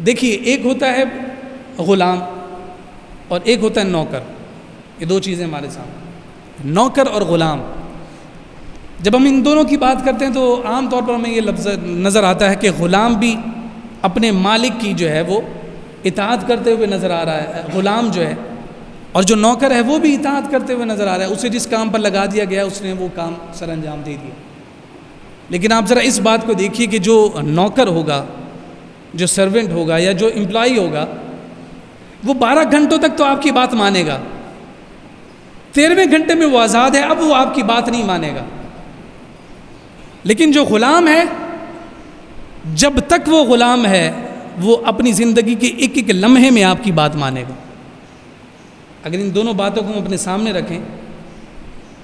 دیکھیے ایک ہوتا ہے غلام اور ایک ہوتا ہے نوکر. یہ دو چیزیں ہمارے سامنے، نوکر اور غلام. جب ہم ان دونوں کی بات کرتے ہیں تو عام طور پر ہمیں یہ لفظ نظر آتا ہے کہ غلام بھی اپنے مالک کی جو ہے وہ اطاعت کرتے ہوئے نظر آ رہا ہے، غلام جو ہے، اور جو نوکر ہے وہ بھی اطاعت کرتے ہوئے نظر آ رہا ہے. اسے جس کام پر لگا دیا گیا اس نے وہ کام سر انجام دے دیا. لیکن آپ ذرا اس بات کو دیکھیے کہ جو نوکر ہوگا، جو سرونٹ ہوگا یا جو امپلائی ہوگا، وہ 12 گھنٹوں تک تو آپ کی بات مانے گا. 13ویں گھنٹے میں وہ آزاد ہے، اب وہ آپ کی بات نہیں مانے گا. لیکن جو غلام ہے، جب تک وہ غلام ہے وہ اپنی زندگی کے ایک ایک لمحے میں آپ کی بات مانے گا. اگر ان دونوں باتوں کو ہم اپنے سامنے رکھیں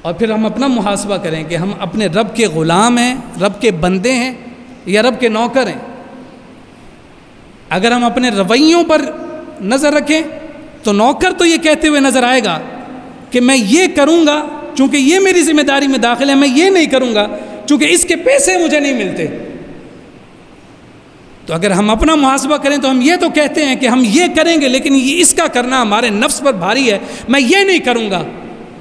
اور پھر ہم اپنا محاسبہ کریں کہ ہم اپنے رب کے غلام ہیں، رب کے بندے ہیں یا رب کے نوکر ہیں. اگر ہم اپنے رویوں پر نظر رکھیں تو نوکر تو یہ کہتے ہوئے نظر آئے گا کہ میں یہ کروں گا چونکہ یہ میری ذمہ داری میں داخل ہے، میں یہ نہیں کروں گا چونکہ اس کے پیسے مجھے نہیں ملتے. تو اگر ہم اپنا محاسبہ کریں تو ہم یہ تو کہتے ہیں کہ ہم یہ کریں گے، لیکن یہ اس کا کرنا ہمارے نفس پر بھاری ہے، میں یہ نہیں کروں گا.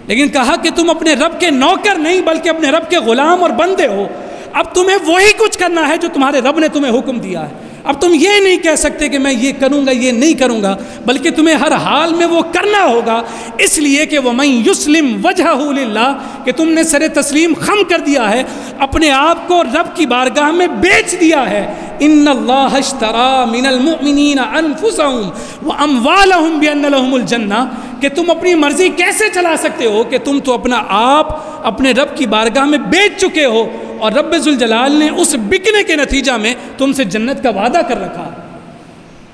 لیکن کہا کہ تم اپنے رب کے نوکر نہیں بلکہ اپنے رب کے غلام اور بندے ہو. اب تمہیں وہی کچھ کرنا ہے جو تمہارے رب نے تمہیں حکم دیا ہے. اب تم یہ نہیں کہہ سکتے کہ میں یہ کروں گا یہ نہیں کروں گا، بلکہ تمہیں ہر حال میں وہ کرنا ہوگا. اس لیے کہ وَمَن يُسْلِمْ وَجْهَهُ لِلَّهِ کہ تم نے سر تسلیم خم کر دیا ہے، اپنے آپ کو رب کی بارگاہ میں بیچ دیا ہے. ان اللہ اشترى من المؤمنین انفسهم واموالهم بان لهم الجنہ کہ تم اپنی مرضی کیسے چلا سکتے ہو کہ تم تو اپنا آپ اپنے رب کی بارگاہ میں بیچ چکے ہو، اور رب ذوالجلال نے اس بکنے کے نتیجہ میں تم سے جنت کا وعدہ کر رکھا.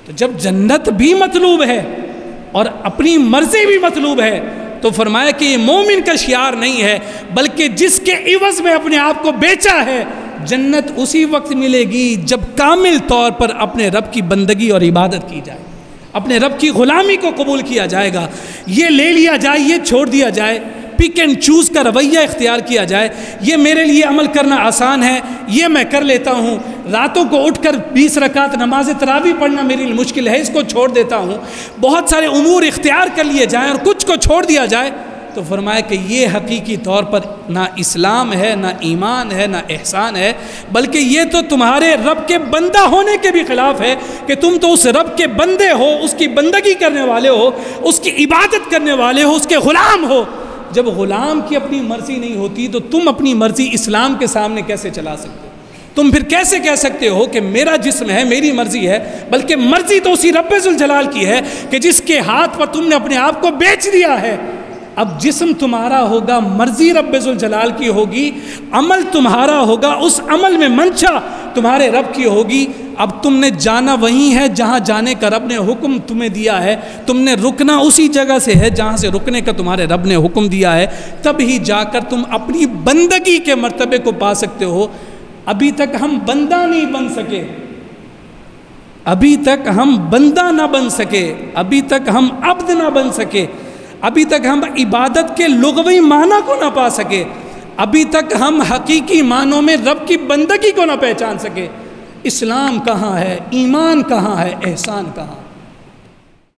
تو جب جنت بھی مطلوب ہے اور اپنی مرضی بھی مطلوب ہے تو فرمایا کہ یہ مومن کا شعار نہیں ہے، بلکہ جس کے عوض میں اپنے آپ کو بیچا ہے جنت اسی وقت ملے گی جب کامل طور پر اپنے رب کی بندگی اور عبادت کی جائے، اپنے رب کی غلامی کو قبول کیا جائے گا. یہ لے لیا جائے، یہ چھوڑ دیا جائے، پک اینڈ چوز کا رویہ اختیار کیا جائے. یہ میرے لیے عمل کرنا آسان ہے، یہ میں کر لیتا ہوں. راتوں کو اٹھ کر 20 رکعت نماز تراویح پڑھنا میرے لیے مشکل ہے، اس کو چھوڑ دیتا ہوں. بہت سارے امور اختیار کر لیے جائیں اور کچھ کو چھوڑ دیا جائے. تو فرمایا کہ یہ حقیقی طور پر نہ اسلام ہے، نہ ایمان ہے، نہ احسان ہے، بلکہ یہ تو تمہارے رب کے بندہ ہونے کے بھی خلاف ہے کہ تم تو اس رب کے بندے ہو، اس کی بندگی کرنے والے ہو، اس کی عبادت کرنے والے ہو، اس کے غلام ہو. جب غلام کی اپنی مرضی نہیں ہوتی تو تم اپنی مرضی اسلام کے سامنے کیسے چلا سکتے ہو؟ تم پھر کیسے کہہ سکتے ہو کہ میرا جسم ہے، میری مرضی ہے؟ بلکہ مرضی تو اسی رب ذوالجلال کی ہے کہ جس کے ہاتھ پر تم نے اپنے آپ کو بیچ دیا ہے. اب جسم تمہارا ہوگا، مرضی رب ذوالجلال کی ہوگی، عمل تمہارا ہوگا، اس عمل میں منشا تمہارے رب کی ہوگی. اب تم نے جانا وہیں ہے جہاں جانے کا رب نے حکم تمہیں دیا ہے، تم نے رکنا اسی جگہ سے ہے جہاں سے رکنے کا تمہارے رب نے حکم دیا ہے. تب ہی جا کر تم اپنی بندگی کے مرتبے کو پا سکتے ہو. ابھی تک ہم بندہ نہیں بن سکے، ابھی تک ہم بندہ نہ بن سکے، ابھی تک ہم عبد نہ بن سکے، ابھی تک ہم عبادت کے لغوی معنی کو نہ پا سکے، ابھی تک ہم حقیقی معنوں میں رب کی بندگی کو نہ پہچان سکے. اسلام کہاں ہے؟ ایمان کہاں ہے؟ احسان کہاں ہے؟